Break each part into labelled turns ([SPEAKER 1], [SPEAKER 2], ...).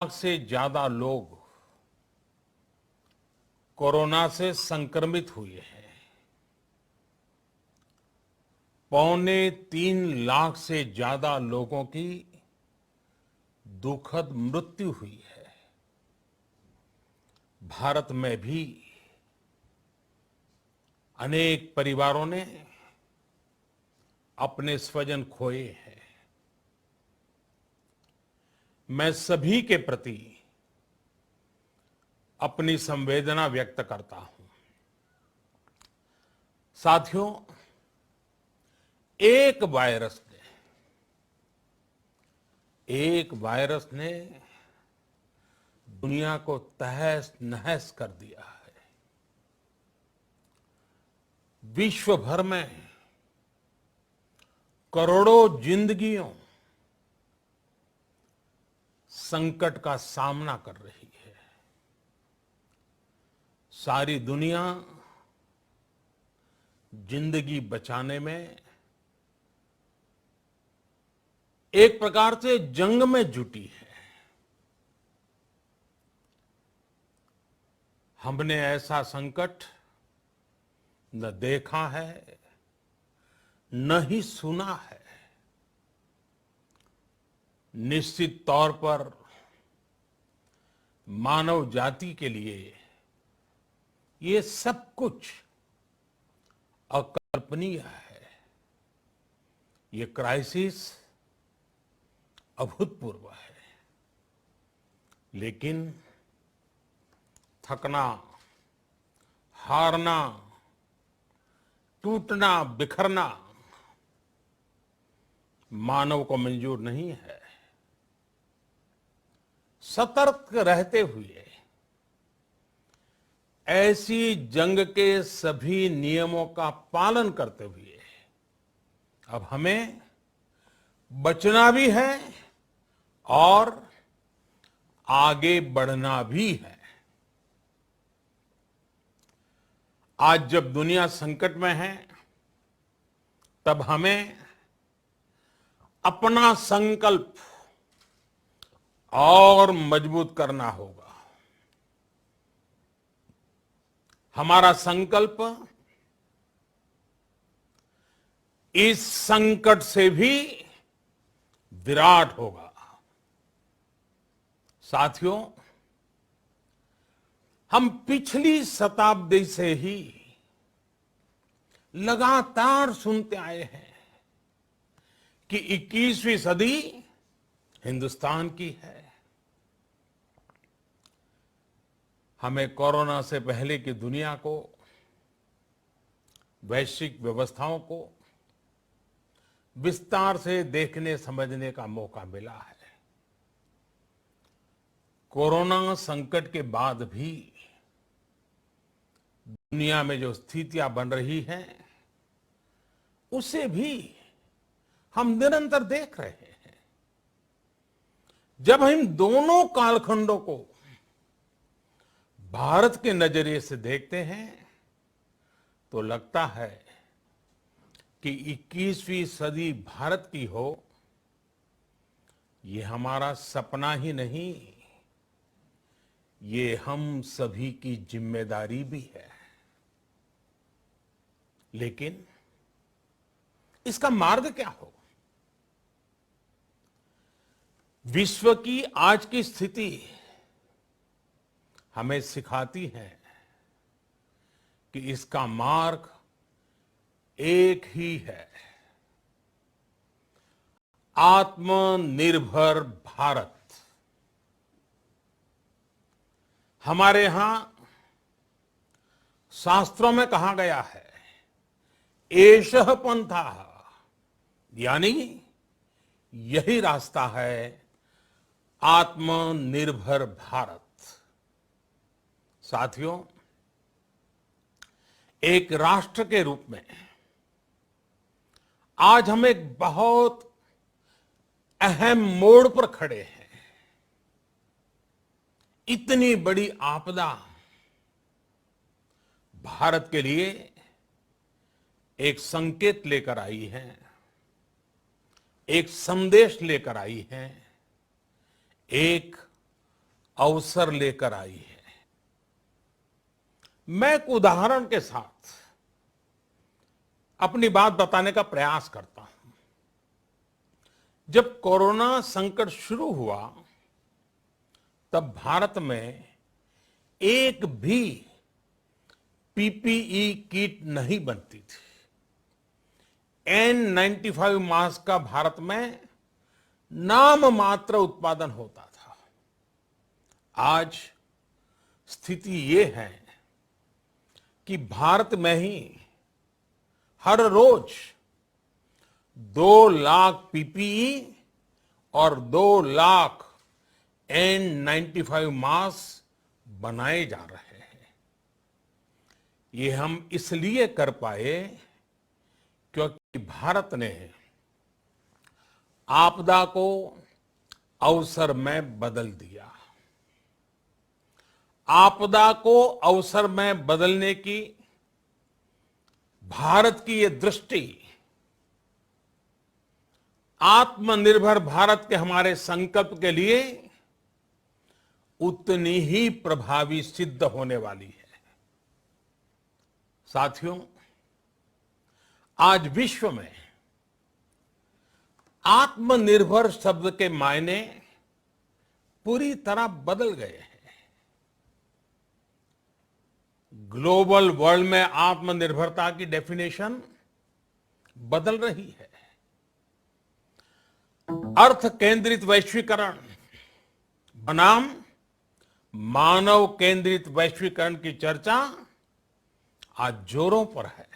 [SPEAKER 1] से ज्यादा लोग कोरोना से संक्रमित हुए हैं। 3.25 लाख से ज्यादा लोगों की दुखद मृत्यु हुई है। भारत में भी अनेक परिवारों ने अपने स्वजन खोए हैं। मैं सभी के प्रति अपनी संवेदना व्यक्त करता हूं। साथियों, एक वायरस ने दुनिया को तहस नहस कर दिया है। विश्व भर में करोड़ों जिंदगियों संकट का सामना कर रही है। सारी दुनिया जिंदगी बचाने में एक प्रकार से जंग में जुटी है। हमने ऐसा संकट न देखा है, न ही सुना है। निश्चित तौर पर मानव जाति के लिए ये सब कुछ अकल्पनीय है। ये क्राइसिस अभूतपूर्व है। लेकिन थकना, हारना, टूटना, बिखरना मानव को मंजूर नहीं है। सतर्क रहते हुए ऐसी जंग के सभी नियमों का पालन करते हुए अब हमें बचना भी है और आगे बढ़ना भी है। आज जब दुनिया संकट में है, तब हमें अपना संकल्प और मजबूत करना होगा। हमारा संकल्प इस संकट से भी विराट होगा। साथियों, हम पिछली शताब्दी से ही लगातार सुनते आए हैं कि 21वीं सदी हिंदुस्तान की है। हमें कोरोना से पहले की दुनिया को, वैश्विक व्यवस्थाओं को विस्तार से देखने समझने का मौका मिला है। कोरोना संकट के बाद भी दुनिया में जो स्थितियां बन रही हैं, उसे भी हम निरंतर देख रहे हैं। जब हम दोनों कालखंडों को भारत के नजरिए से देखते हैं, तो लगता है कि 21वीं सदी भारत की हो, ये हमारा सपना ही नहीं, ये हम सभी की जिम्मेदारी भी है। लेकिन इसका मार्ग क्या हो? विश्व की आज की स्थिति हमें सिखाती है कि इसका मार्ग एक ही है, आत्मनिर्भर भारत। हमारे यहां शास्त्रों में कहा गया है, एषः पंथः, यानी यही रास्ता है आत्मनिर्भर भारत। साथियों, एक राष्ट्र के रूप में आज हम एक बहुत अहम मोड़ पर खड़े हैं। इतनी बड़ी आपदा भारत के लिए एक संकेत लेकर आई है, एक संदेश लेकर आई है, एक अवसर लेकर आई है। मैं एक उदाहरण के साथ अपनी बात बताने का प्रयास करता हूं। जब कोरोना संकट शुरू हुआ तब भारत में एक भी पीपीई किट नहीं बनती थी। N95 मास्क का भारत में नाम मात्र उत्पादन होता था। आज स्थिति ये है कि भारत में ही हर रोज 2 लाख पीपीई और 2 लाख N95 मास्क बनाए जा रहे हैं। ये हम इसलिए कर पाए क्योंकि भारत ने आपदा को अवसर में बदल दिया। आपदा को अवसर में बदलने की भारत की ये दृष्टि आत्मनिर्भर भारत के हमारे संकल्प के लिए उतनी ही प्रभावी सिद्ध होने वाली है। साथियों, आज विश्व में आत्मनिर्भर शब्द के मायने पूरी तरह बदल गए हैं। ग्लोबल वर्ल्ड में आत्मनिर्भरता की डेफिनेशन बदल रही है। अर्थ केंद्रित वैश्वीकरण बनाम मानव केंद्रित वैश्वीकरण की चर्चा आज जोरों पर है।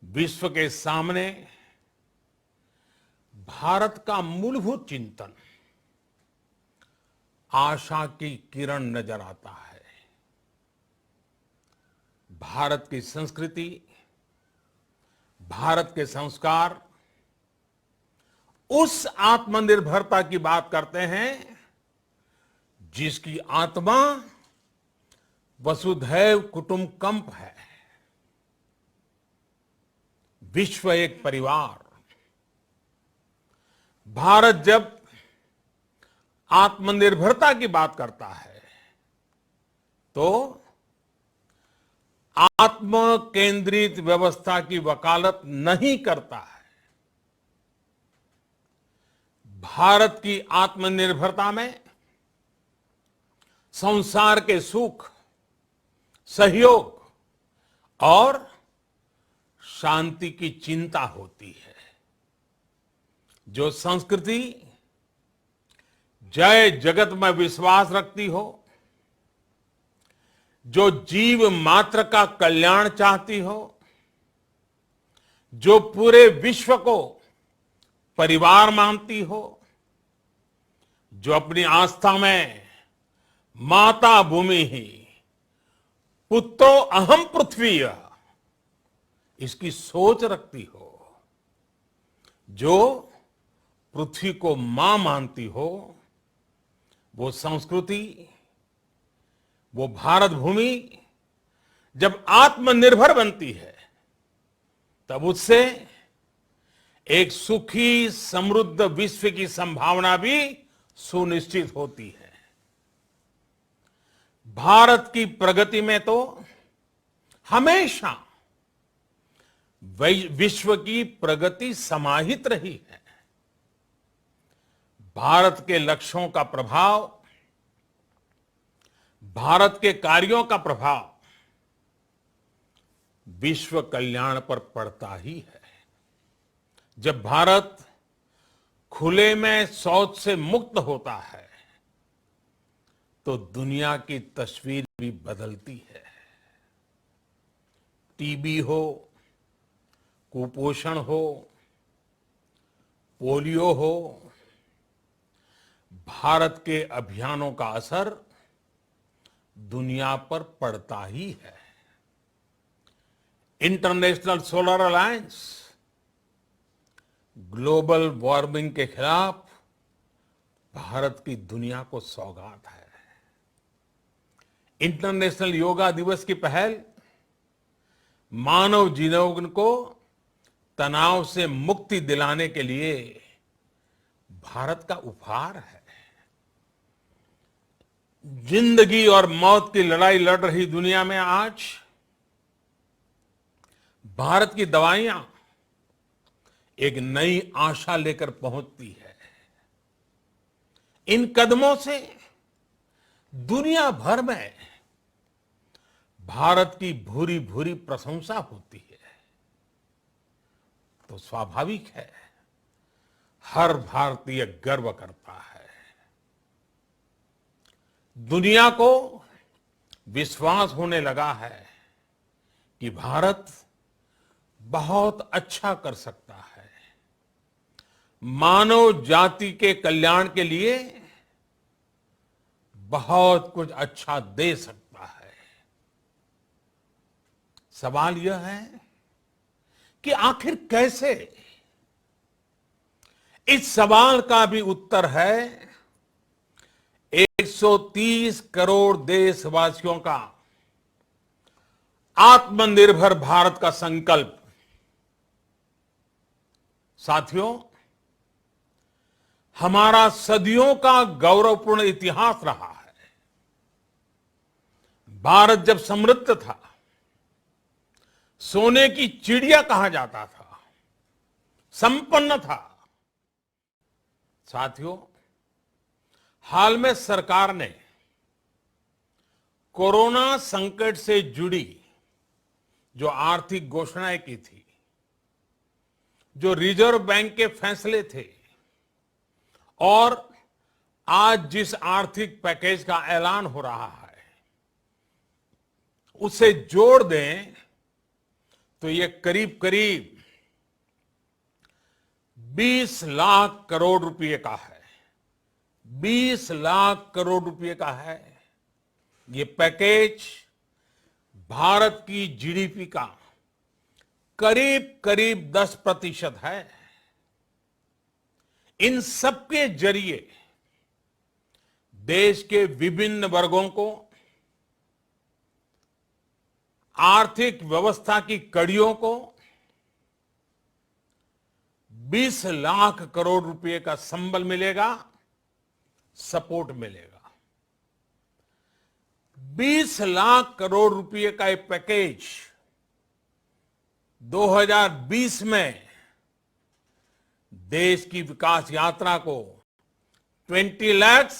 [SPEAKER 1] विश्व के सामने भारत का मूलभूत चिंतन आशा की किरण नजर आता है। भारत की संस्कृति, भारत के संस्कार उस आत्मनिर्भरता की बात करते हैं जिसकी आत्मा वसुधैव कुटुंबकम है। विश्व एक परिवार। भारत जब आत्मनिर्भरता की बात करता है तो आत्म केंद्रित व्यवस्था की वकालत नहीं करता है। भारत की आत्मनिर्भरता में संसार के सुख, सहयोग और शांति की चिंता होती है। जो संस्कृति जय जगत में विश्वास रखती हो, जो जीव मात्र का कल्याण चाहती हो, जो पूरे विश्व को परिवार मानती हो, जो अपनी आस्था में माता भूमि ही पुत्रो अहम पृथ्वी इसकी सोच रखती हो, जो पृथ्वी को मां मानती हो, वो संस्कृति, वो भारत भूमि जब आत्मनिर्भर बनती है तब उससे एक सुखी समृद्ध विश्व की संभावना भी सुनिश्चित होती है। भारत की प्रगति में तो हमेशा विश्व की प्रगति समाहित रही है। भारत के लक्ष्यों का प्रभाव, भारत के कार्यों का प्रभाव विश्व कल्याण पर पड़ता ही है। जब भारत खुले में शौच से मुक्त होता है तो दुनिया की तस्वीर भी बदलती है। टीबी हो, कुपोषण हो, पोलियो हो, भारत के अभियानों का असर दुनिया पर पड़ता ही है। International solar alliance global warming के खिलाफ भारत की दुनिया को सौगात है। इंटरनेशनल योगा दिवस की पहल मानव जीवन को तनाव से मुक्ति दिलाने के लिए भारत का उपहार है। जिंदगी और मौत की लड़ाई लड़ रही दुनिया में आज भारत की दवाइयां एक नई आशा लेकर पहुंचती है। इन कदमों से दुनिया भर में भारत की भूरी भूरी प्रशंसा होती है। तो स्वाभाविक है, हर भारतीय गर्व करता है। दुनिया को विश्वास होने लगा है कि भारत बहुत अच्छा कर सकता है, मानव जाति के कल्याण के लिए बहुत कुछ अच्छा दे सकता है। सवाल यह है कि आखिर कैसे? इस सवाल का भी उत्तर है 130 करोड़ देशवासियों का आत्मनिर्भर भारत का संकल्प। साथियों, हमारा सदियों का गौरवपूर्ण इतिहास रहा है। भारत जब समृद्ध था, सोने की चिड़िया कहा जाता था, संपन्न था। साथियों, हाल में सरकार ने कोरोना संकट से जुड़ी जो आर्थिक घोषणाएं की थी, जो रिजर्व बैंक के फैसले थे और आज जिस आर्थिक पैकेज का ऐलान हो रहा है, उसे जोड़ दें तो ये करीब करीब 20 लाख करोड़ रुपए का है। 20 लाख करोड़ रुपए का है। ये पैकेज भारत की जीडीपी का करीब करीब 10% है। इन सबके जरिए देश के विभिन्न वर्गों को आर्थिक व्यवस्था की कड़ियों को 20 लाख करोड़ रुपए का संबल मिलेगा, सपोर्ट मिलेगा। 20 लाख करोड़ रुपए का एक पैकेज 2020 में देश की विकास यात्रा को 20 लाख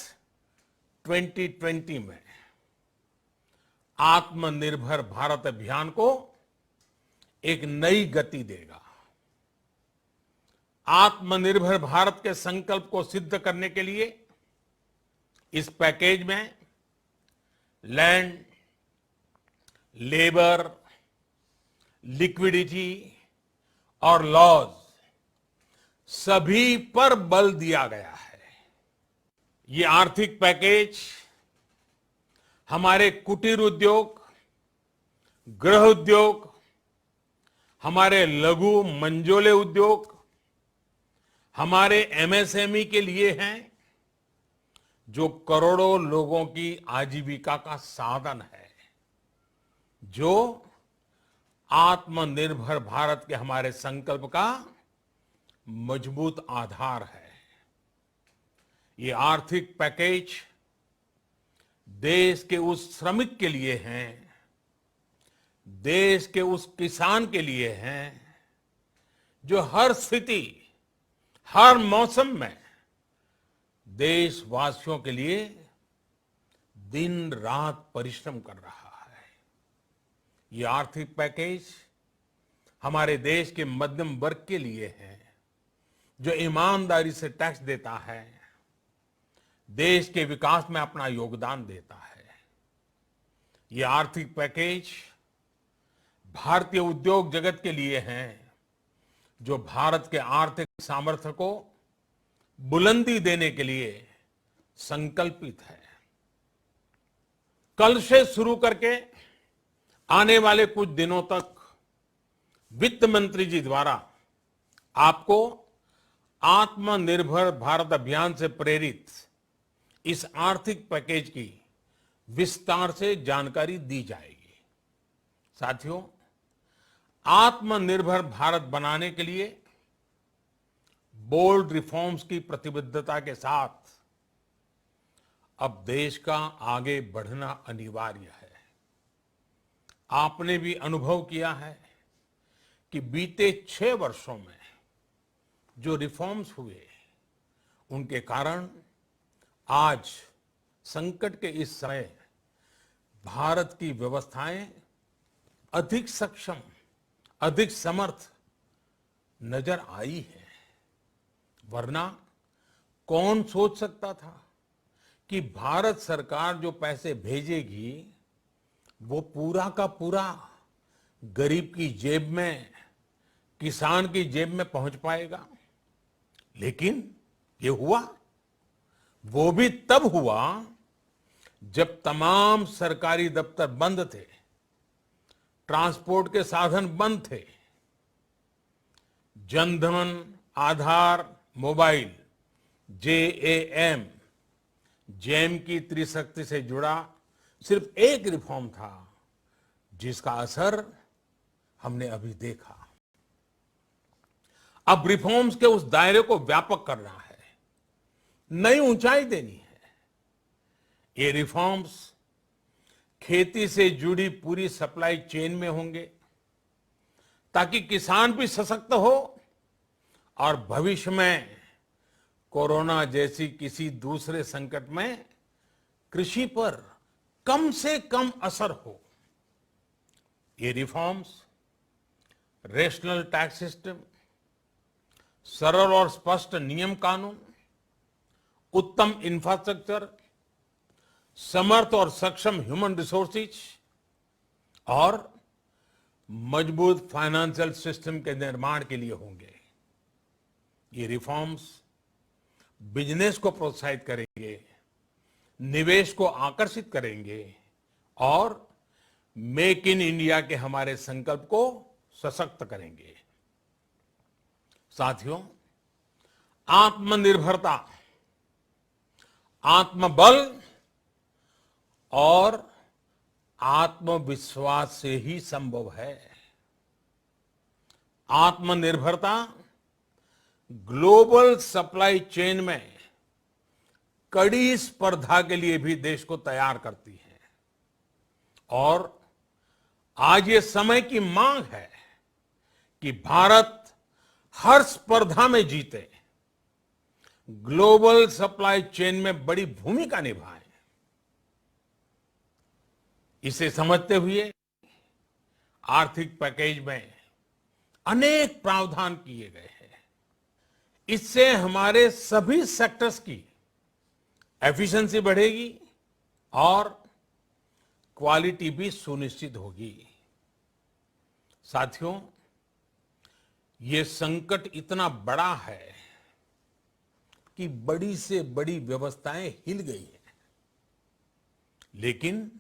[SPEAKER 1] 2020 में आत्मनिर्भर भारत अभियान को एक नई गति देगा। आत्मनिर्भर भारत के संकल्प को सिद्ध करने के लिए इस पैकेज में लैंड, लेबर, लिक्विडिटी और लॉज सभी पर बल दिया गया है। ये आर्थिक पैकेज हमारे कुटीर उद्योग, गृह उद्योग, हमारे लघु मंझोले उद्योग, हमारे एमएसएमई के लिए हैं, जो करोड़ों लोगों की आजीविका का साधन है, जो आत्मनिर्भर भारत के हमारे संकल्प का मजबूत आधार है। ये आर्थिक पैकेज देश के उस श्रमिक के लिए हैं, देश के उस किसान के लिए हैं, जो हर स्थिति, हर मौसम में देशवासियों के लिए दिन रात परिश्रम कर रहा है। ये आर्थिक पैकेज हमारे देश के मध्यम वर्ग के लिए है, जो ईमानदारी से टैक्स देता है, देश के विकास में अपना योगदान देता है। ये आर्थिक पैकेज भारतीय उद्योग जगत के लिए है, जो भारत के आर्थिक सामर्थ्य को बुलंदी देने के लिए संकल्पित है। कल से शुरू करके आने वाले कुछ दिनों तक वित्त मंत्री जी द्वारा आपको आत्मनिर्भर भारत अभियान से प्रेरित इस आर्थिक पैकेज की विस्तार से जानकारी दी जाएगी। साथियों, आत्मनिर्भर भारत बनाने के लिए बोल्ड रिफॉर्म्स की प्रतिबद्धता के साथ अब देश का आगे बढ़ना अनिवार्य है। आपने भी अनुभव किया है कि बीते 6 वर्षों में जो रिफॉर्म्स हुए, उनके कारण आज संकट के इस समय भारत की व्यवस्थाएं अधिक सक्षम, अधिक समर्थ नजर आई है। वरना कौन सोच सकता था कि भारत सरकार जो पैसे भेजेगी वो पूरा का पूरा गरीब की जेब में, किसान की जेब में पहुंच पाएगा। लेकिन ये हुआ, वो भी तब हुआ जब तमाम सरकारी दफ्तर बंद थे, ट्रांसपोर्ट के साधन बंद थे। जनधन, आधार, मोबाइल, जेएएम, जैम की त्रिशक्ति से जुड़ा सिर्फ एक रिफॉर्म था जिसका असर हमने अभी देखा। अब रिफॉर्म्स के उस दायरे को व्यापक करना है, नई ऊंचाई देनी है। ये रिफॉर्म्स खेती से जुड़ी पूरी सप्लाई चेन में होंगे ताकि किसान भी सशक्त हो और भविष्य में कोरोना जैसी किसी दूसरे संकट में कृषि पर कम से कम असर हो। ये रिफॉर्म्स रेशनल टैक्स सिस्टम, सरल और स्पष्ट नियम कानून, उत्तम इंफ्रास्ट्रक्चर, समर्थ और सक्षम ह्यूमन रिसोर्सेज और मजबूत फाइनेंशियल सिस्टम के निर्माण के लिए होंगे। ये रिफॉर्म्स बिजनेस को प्रोत्साहित करेंगे, निवेश को आकर्षित करेंगे और मेक इन इंडिया के हमारे संकल्प को सशक्त करेंगे। साथियों, आत्मनिर्भरता, आत्मबल और आत्मविश्वास से ही संभव है। आत्मनिर्भरता ग्लोबल सप्लाई चेन में कड़ी स्पर्धा के लिए भी देश को तैयार करती है और आज ये समय की मांग है कि भारत हर स्पर्धा में जीते, ग्लोबल सप्लाई चेन में बड़ी भूमिका निभाए। इसे समझते हुए आर्थिक पैकेज में अनेक प्रावधान किए गए हैं। इससे हमारे सभी सेक्टर्स की एफिशिएंसी बढ़ेगी और क्वालिटी भी सुनिश्चित होगी। साथियों, ये संकट इतना बड़ा है कि बड़ी से बड़ी व्यवस्थाएं हिल गई हैं। लेकिन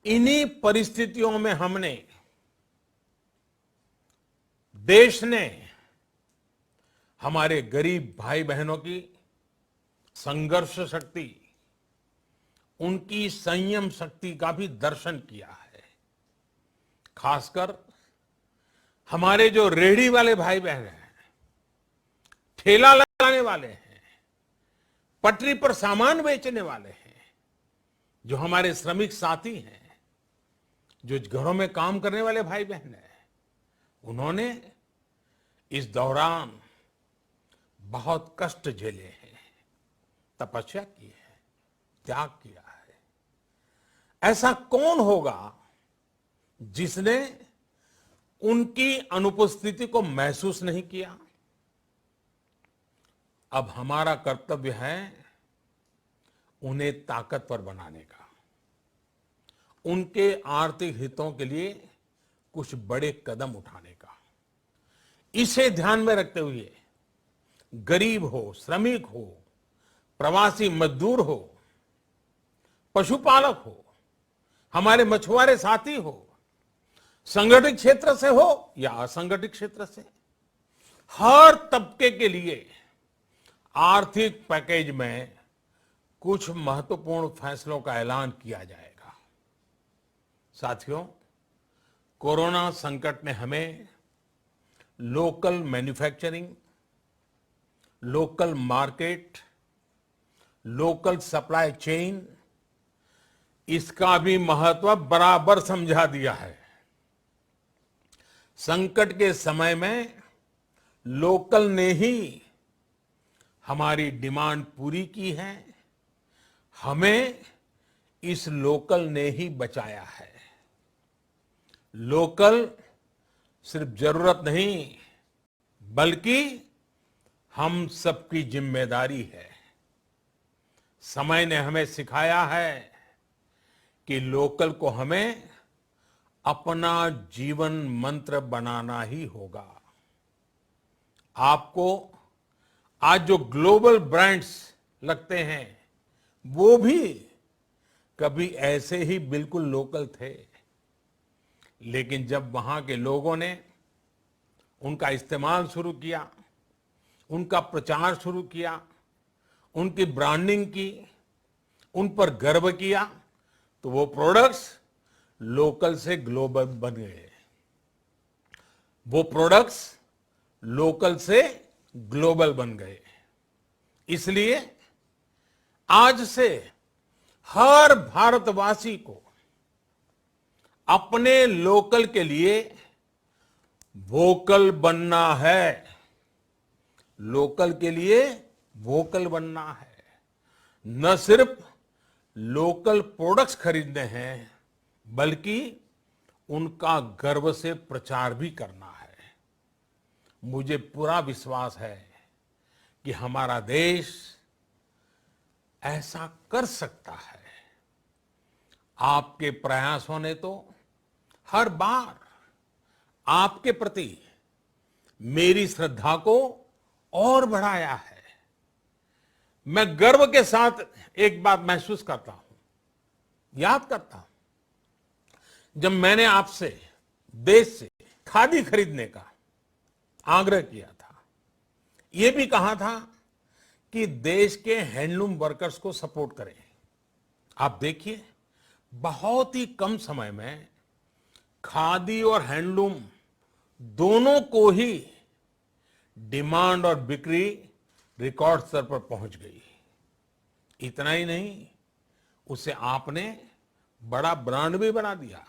[SPEAKER 1] इन्हीं परिस्थितियों में हमने, देश ने हमारे गरीब भाई बहनों की संघर्ष शक्ति, उनकी संयम शक्ति का भी दर्शन किया है। खासकर हमारे जो रेहड़ी वाले भाई बहन हैं, ठेला लगाने वाले हैं, पटरी पर सामान बेचने वाले हैं, जो हमारे श्रमिक साथी हैं, जो घरों में काम करने वाले भाई बहन हैं, उन्होंने इस दौरान बहुत कष्ट झेले हैं, तपस्या की है, त्याग किया है। ऐसा कौन होगा जिसने उनकी अनुपस्थिति को महसूस नहीं किया? अब हमारा कर्तव्य है उन्हें ताकतवर बनाने का, उनके आर्थिक हितों के लिए कुछ बड़े कदम उठाने का। इसे ध्यान में रखते हुए गरीब हो, श्रमिक हो, प्रवासी मजदूर हो, पशुपालक हो, हमारे मछुआरे साथी हो, संगठित क्षेत्र से हो या असंगठित क्षेत्र से, हर तबके के लिए आर्थिक पैकेज में कुछ महत्वपूर्ण फैसलों का ऐलान किया जाएगा। साथियों, कोरोना संकट ने हमें local manufacturing, local market, local supply chain, इसका भी महत्व बराबर समझा दिया है। संकट के समय में लोकल ने ही हमारी डिमांड पूरी की है, हमें इस लोकल ने ही बचाया है। लोकल सिर्फ जरूरत नहीं, बल्कि हम सबकी जिम्मेदारी है। समय ने हमें सिखाया है कि लोकल को हमें अपना जीवन मंत्र बनाना ही होगा। आपको आज जो ग्लोबल ब्रांड्स लगते हैं, वो भी कभी ऐसे ही बिल्कुल लोकल थे, लेकिन जब वहां के लोगों ने उनका इस्तेमाल शुरू किया, उनका प्रचार शुरू किया, उनकी ब्रांडिंग की, उन पर गर्व किया, तो वो प्रोडक्ट्स लोकल से ग्लोबल बन गए। वो प्रोडक्ट्स लोकल से ग्लोबल बन गए। इसलिए आज से हर भारतवासी को अपने लोकल के लिए वोकल बनना है। लोकल के लिए वोकल बनना है। न सिर्फ लोकल प्रोडक्ट्स खरीदने हैं, बल्कि उनका गर्व से प्रचार भी करना है। मुझे पूरा विश्वास है कि हमारा देश ऐसा कर सकता है। आपके प्रयासों ने तो हर बार आपके प्रति मेरी श्रद्धा को और बढ़ाया है। मैं गर्व के साथ एक बात महसूस करता हूं, याद करता हूं, जब मैंने आपसे देश से खादी खरीदने का आग्रह किया था, यह भी कहा था कि देश के हैंडलूम वर्कर्स को सपोर्ट करें। आप देखिए, बहुत ही कम समय में खादी और हैंडलूम दोनों को ही डिमांड और बिक्री रिकॉर्ड स्तर पर पहुंच गई। इतना ही नहीं, उसे आपने बड़ा ब्रांड भी बना दिया।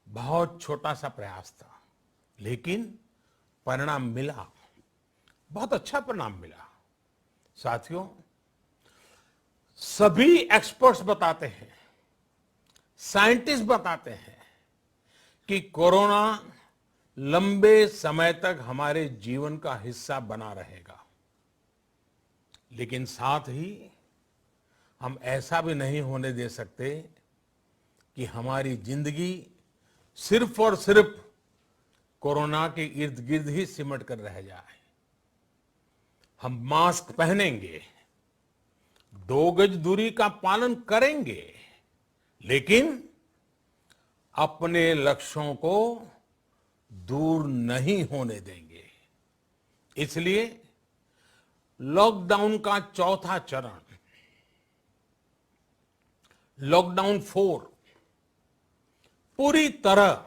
[SPEAKER 1] बहुत छोटा सा प्रयास था, लेकिन परिणाम मिला, बहुत अच्छा परिणाम मिला। साथियों, सभी एक्सपर्ट्स बताते हैं, साइंटिस्ट बताते हैं कि कोरोना लंबे समय तक हमारे जीवन का हिस्सा बना रहेगा। लेकिन साथ ही हम ऐसा भी नहीं होने दे सकते कि हमारी जिंदगी सिर्फ और सिर्फ कोरोना के इर्द गिर्द ही सिमट कर रह जाए। हम मास्क पहनेंगे, 2 गज दूरी का पालन करेंगे, लेकिन अपने लक्ष्यों को दूर नहीं होने देंगे। इसलिए लॉकडाउन का चौथा चरण, लॉकडाउन 4, पूरी तरह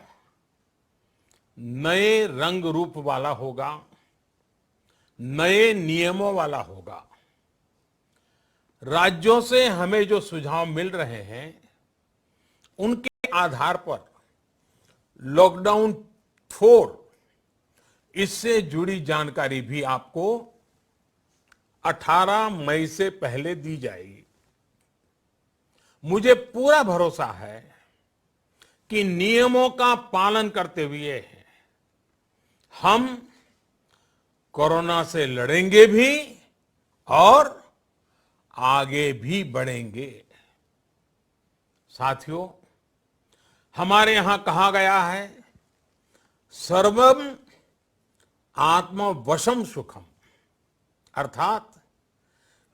[SPEAKER 1] नए रंग रूप वाला होगा, नए नियमों वाला होगा। राज्यों से हमें जो सुझाव मिल रहे हैं, उनके आधार पर लॉकडाउन 4, इससे जुड़ी जानकारी भी आपको 18 मई से पहले दी जाएगी। मुझे पूरा भरोसा है कि नियमों का पालन करते हुए हम कोरोना से लड़ेंगे भी और आगे भी बढ़ेंगे। साथियों, हमारे यहां कहा गया है, सर्वम आत्मवशम सुखम, अर्थात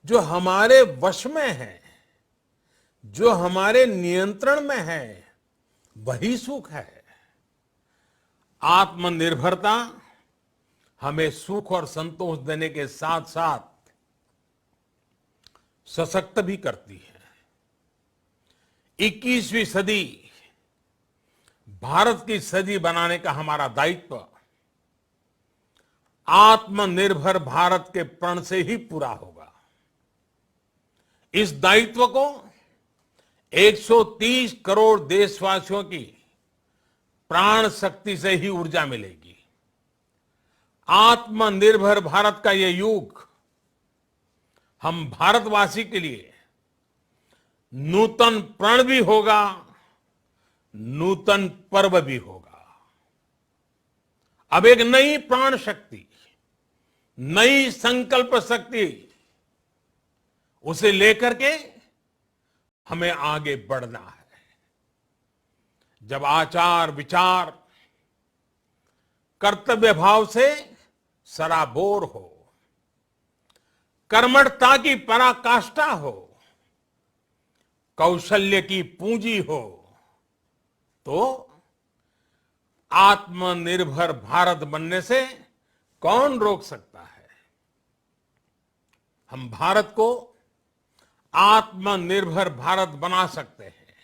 [SPEAKER 1] जो हमारे वश में है, जो हमारे नियंत्रण में है, वही सुख है। आत्मनिर्भरता हमें सुख और संतोष देने के साथ साथ सशक्त भी करती है। 21वीं सदी भारत की सदी बनाने का हमारा दायित्व आत्मनिर्भर भारत के प्रण से ही पूरा होगा। इस दायित्व को 130 करोड़ देशवासियों की प्राण शक्ति से ही ऊर्जा मिलेगी। आत्मनिर्भर भारत का ये युग हम भारतवासी के लिए नूतन प्रण भी होगा, नूतन पर्व भी होगा। अब एक नई प्राण शक्ति, नई संकल्प शक्ति, उसे लेकर के हमें आगे बढ़ना है। जब आचार विचार कर्तव्य भाव से सराबोर हो, कर्मठता की पराकाष्ठा हो, कौशल्य की पूंजी हो, तो आत्मनिर्भर भारत बनने से कौन रोक सकता है। हम भारत को आत्मनिर्भर भारत बना सकते हैं।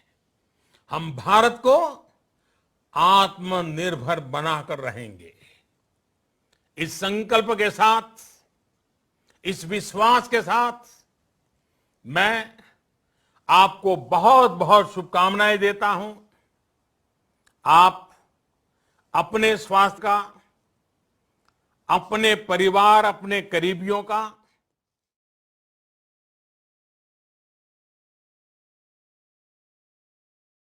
[SPEAKER 1] हम भारत को आत्मनिर्भर बनाकर रहेंगे। इस संकल्प के साथ, इस विश्वास के साथ मैं आपको बहुत बहुत शुभकामनाएं देता हूं। आप अपने स्वास्थ्य का, अपने परिवार, अपने करीबियों का